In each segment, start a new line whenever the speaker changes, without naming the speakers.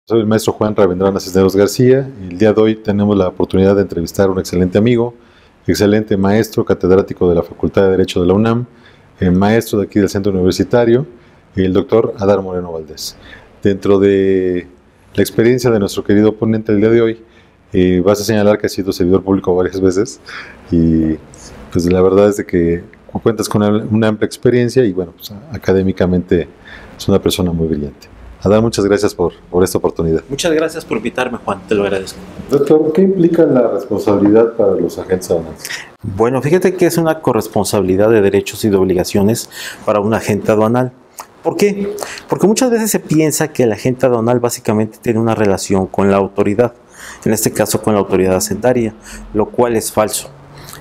Soy el maestro Juan Ravendrana Cisneros García y el día de hoy tenemos la oportunidad de entrevistar a un excelente amigo, excelente maestro, catedrático de la Facultad de Derecho de la UNAM, maestro de aquí del Centro Universitario, el doctor Adar Moreno Valdés. Dentro de la experiencia de nuestro querido ponente el día de hoy, vas a señalar que has sido servidor público varias veces y pues la verdad es de que cuentas con una amplia experiencia y bueno, pues, académicamente es una persona muy brillante. Adar, muchas gracias por esta oportunidad.
Muchas gracias por invitarme, Juan, te lo agradezco.
Doctor, ¿qué implica la responsabilidad para los agentes aduanales?
Bueno, fíjate que es una corresponsabilidad de derechos y de obligaciones para un agente aduanal. ¿Por qué? Porque muchas veces se piensa que el agente aduanal básicamente tiene una relación con la autoridad, en este caso con la autoridad hacendataria, lo cual es falso.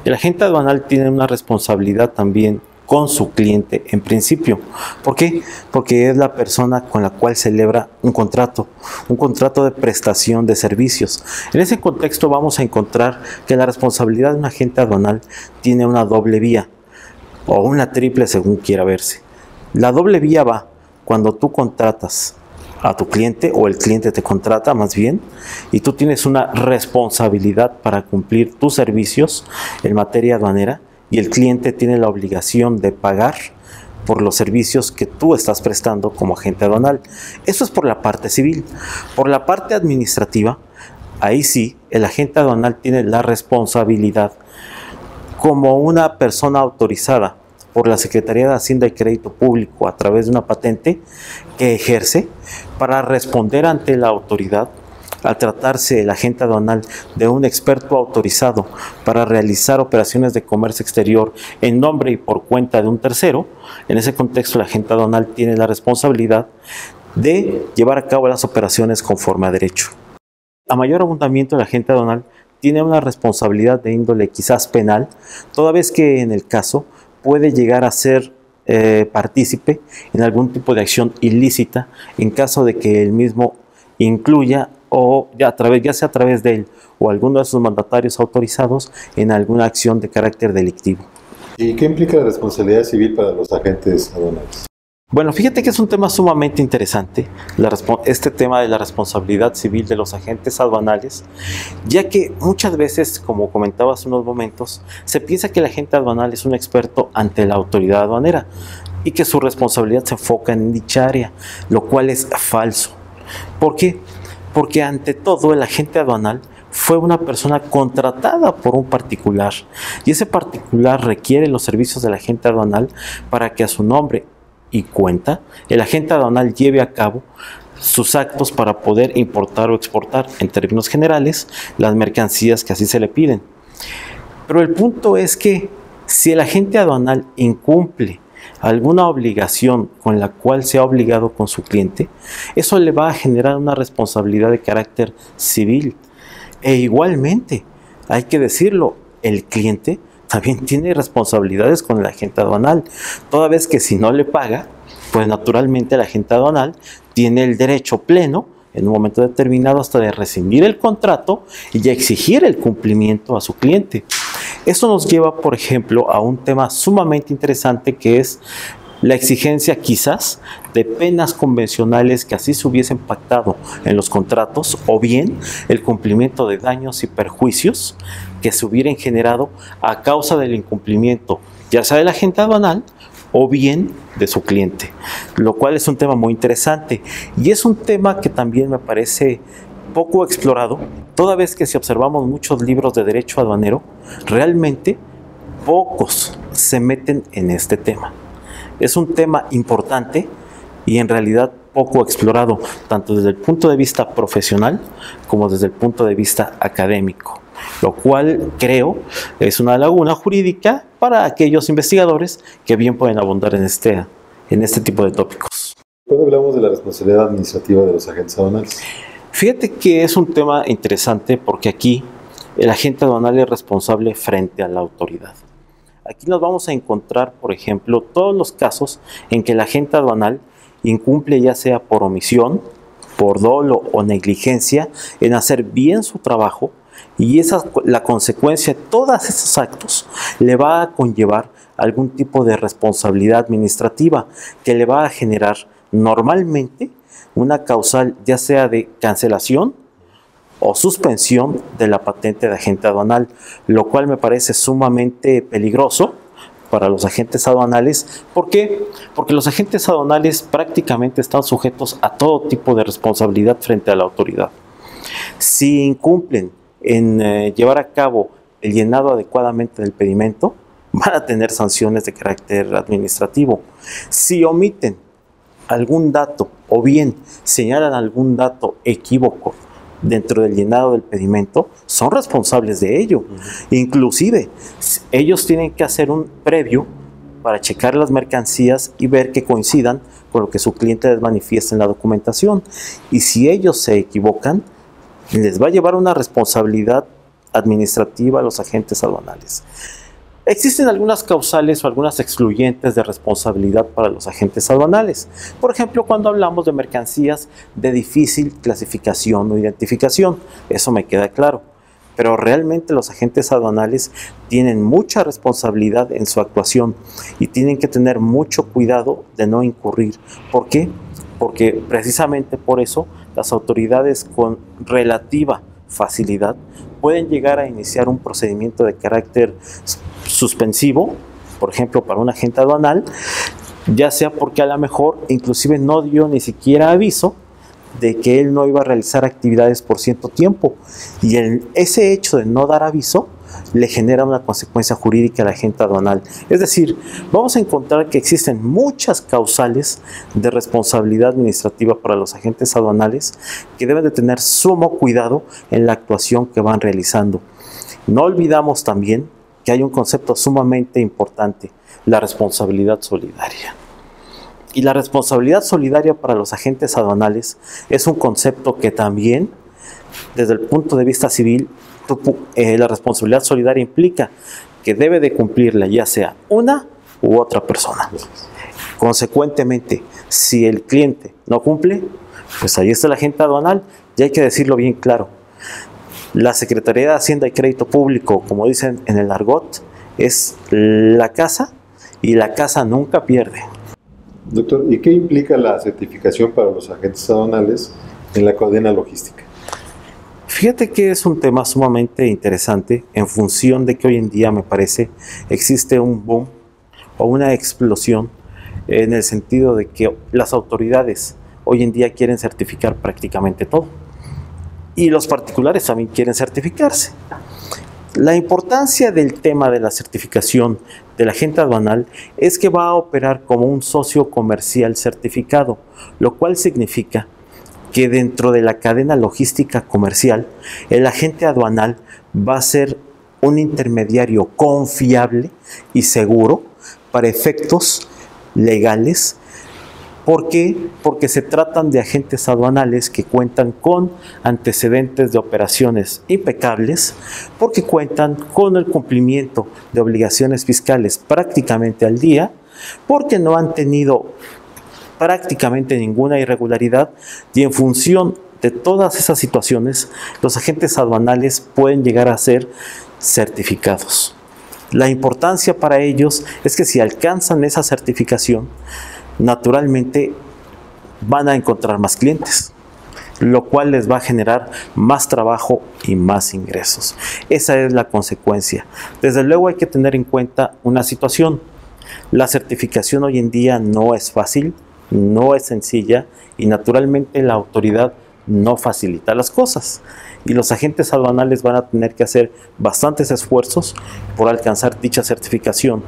El agente aduanal tiene una responsabilidad también con su cliente en principio. ¿Por qué? Porque es la persona con la cual celebra un contrato de prestación de servicios. En ese contexto vamos a encontrar que la responsabilidad de un agente aduanal tiene una doble vía, o una triple según quiera verse. La doble vía va cuando tú contratas a tu cliente, o el cliente te contrata más bien, y tú tienes una responsabilidad para cumplir tus servicios en materia aduanera, y el cliente tiene la obligación de pagar por los servicios que tú estás prestando como agente aduanal. Eso es por la parte civil. Por la parte administrativa, ahí sí, el agente aduanal tiene la responsabilidad como una persona autorizada por la Secretaría de Hacienda y Crédito Público a través de una patente que ejerce para responder ante la autoridad. Al tratarse el agente aduanal de un experto autorizado para realizar operaciones de comercio exterior en nombre y por cuenta de un tercero, en ese contexto el agente aduanal tiene la responsabilidad de llevar a cabo las operaciones conforme a derecho. A mayor abundamiento, el agente aduanal tiene una responsabilidad de índole quizás penal, toda vez que en el caso puede llegar a ser partícipe en algún tipo de acción ilícita en caso de que el mismo incluya o ya sea a través de él o alguno de sus mandatarios autorizados en alguna acción de carácter delictivo.
¿Y qué implica la responsabilidad civil para los agentes aduanales?
Bueno, fíjate que es un tema sumamente interesante, este tema de la responsabilidad civil de los agentes aduanales, ya que muchas veces, como comentaba hace unos momentos, se piensa que el agente aduanal es un experto ante la autoridad aduanera y que su responsabilidad se enfoca en dicha área, lo cual es falso. ¿Por qué? Porque ante todo el agente aduanal fue una persona contratada por un particular y ese particular requiere los servicios del agente aduanal para que a su nombre y cuenta el agente aduanal lleve a cabo sus actos para poder importar o exportar, en términos generales, las mercancías que así se le piden. Pero el punto es que si el agente aduanal incumple alguna obligación con la cual se ha obligado con su cliente, eso le va a generar una responsabilidad de carácter civil. E igualmente, hay que decirlo, el cliente también tiene responsabilidades con el agente aduanal, toda vez que si no le paga, pues naturalmente el agente aduanal tiene el derecho pleno en un momento determinado hasta de rescindir el contrato y exigir el cumplimiento a su cliente. Esto nos lleva, por ejemplo, a un tema sumamente interesante que es la exigencia quizás de penas convencionales que así se hubiesen pactado en los contratos, o bien el cumplimiento de daños y perjuicios que se hubieran generado a causa del incumplimiento, ya sea del agente aduanal o bien de su cliente, lo cual es un tema muy interesante y es un tema que también me parece poco explorado, toda vez que si observamos muchos libros de derecho aduanero, realmente pocos se meten en este tema. Es un tema importante y en realidad poco explorado, tanto desde el punto de vista profesional como desde el punto de vista académico, lo cual creo es una laguna jurídica para aquellos investigadores que bien pueden abundar en este tipo de tópicos.
¿Cuándo hablamos de la responsabilidad administrativa de los agentes aduanales?
Fíjate que es un tema interesante porque aquí el agente aduanal es responsable frente a la autoridad. Aquí nos vamos a encontrar, por ejemplo, todos los casos en que el agente aduanal incumple, ya sea por omisión, por dolo o negligencia en hacer bien su trabajo, y la consecuencia de todos esos actos le va a conllevar algún tipo de responsabilidad administrativa que le va a generar normalmente una causal ya sea de cancelación o suspensión de la patente de agente aduanal, lo cual me parece sumamente peligroso para los agentes aduanales. ¿Por qué? Porque los agentes aduanales prácticamente están sujetos a todo tipo de responsabilidad frente a la autoridad. Si incumplen en llevar a cabo el llenado adecuadamente del pedimento, van a tener sanciones de carácter administrativo. Si omiten algún dato o bien señalan algún dato equívoco dentro del llenado del pedimento, son responsables de ello. Inclusive, ellos tienen que hacer un previo para checar las mercancías y ver que coincidan con lo que su cliente les manifiesta en la documentación. Y si ellos se equivocan, les va a llevar una responsabilidad administrativa a los agentes aduanales. Existen algunas causales o algunas excluyentes de responsabilidad para los agentes aduanales. Por ejemplo, cuando hablamos de mercancías de difícil clasificación o identificación, eso me queda claro. Pero realmente los agentes aduanales tienen mucha responsabilidad en su actuación y tienen que tener mucho cuidado de no incurrir. ¿Por qué? Porque precisamente por eso las autoridades con relativa facilidad pueden llegar a iniciar un procedimiento de carácter suspensivo, por ejemplo, para un agente aduanal, ya sea porque a lo mejor inclusive no dio ni siquiera aviso de que él no iba a realizar actividades por cierto tiempo, y ese hecho de no dar aviso le genera una consecuencia jurídica al agente aduanal. Es decir, vamos a encontrar que existen muchas causales de responsabilidad administrativa para los agentes aduanales que deben de tener sumo cuidado en la actuación que van realizando. No olvidamos también que hay un concepto sumamente importante, la responsabilidad solidaria. Y la responsabilidad solidaria para los agentes aduanales es un concepto que también, desde el punto de vista civil, la responsabilidad solidaria implica que debe de cumplirla ya sea una u otra persona. Consecuentemente, si el cliente no cumple, pues ahí está el agente aduanal, y hay que decirlo bien claro. La Secretaría de Hacienda y Crédito Público, como dicen en el argot, es la casa y la casa nunca pierde.
Doctor, ¿y qué implica la certificación para los agentes aduanales en la cadena logística?
Fíjate que es un tema sumamente interesante en función de que hoy en día me parece existe un boom o una explosión en el sentido de que las autoridades hoy en día quieren certificar prácticamente todo. Y los particulares también quieren certificarse. La importancia del tema de la certificación del agente aduanal es que va a operar como un socio comercial certificado, lo cual significa que dentro de la cadena logística comercial, el agente aduanal va a ser un intermediario confiable y seguro para efectos legales. ¿Por qué? Porque se tratan de agentes aduanales que cuentan con antecedentes de operaciones impecables, porque cuentan con el cumplimiento de obligaciones fiscales prácticamente al día, porque no han tenido prácticamente ninguna irregularidad, y en función de todas esas situaciones, los agentes aduanales pueden llegar a ser certificados. La importancia para ellos es que si alcanzan esa certificación, naturalmente van a encontrar más clientes, lo cual les va a generar más trabajo y más ingresos. Esa es la consecuencia. Desde luego hay que tener en cuenta una situación. La certificación hoy en día no es fácil, no es sencilla, y naturalmente la autoridad no facilita las cosas. Y los agentes aduanales van a tener que hacer bastantes esfuerzos por alcanzar dicha certificación.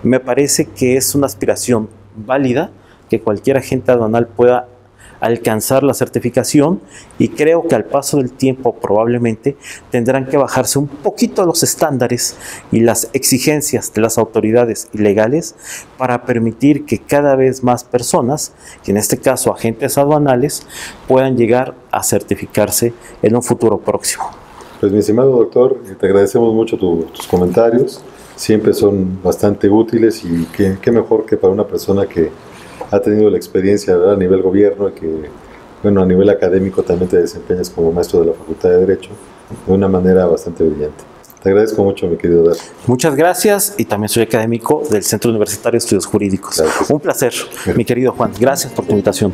Me parece que es una aspiración válida que cualquier agente aduanal pueda alcanzar la certificación, y creo que al paso del tiempo probablemente tendrán que bajarse un poquito los estándares y las exigencias de las autoridades legales para permitir que cada vez más personas, y en este caso agentes aduanales, puedan llegar a certificarse en un futuro próximo.
Pues mi estimado doctor, te agradecemos mucho tus comentarios, siempre son bastante útiles, y qué mejor que para una persona que ha tenido la experiencia, ¿verdad?, a nivel gobierno, y que, bueno, a nivel académico también te desempeñas como maestro de la Facultad de Derecho de una manera bastante brillante. Te agradezco mucho, mi querido Dar.
Muchas gracias, y también soy académico del Centro Universitario de Estudios Jurídicos.
Gracias.
Un placer, mi querido Juan. Gracias por tu invitación.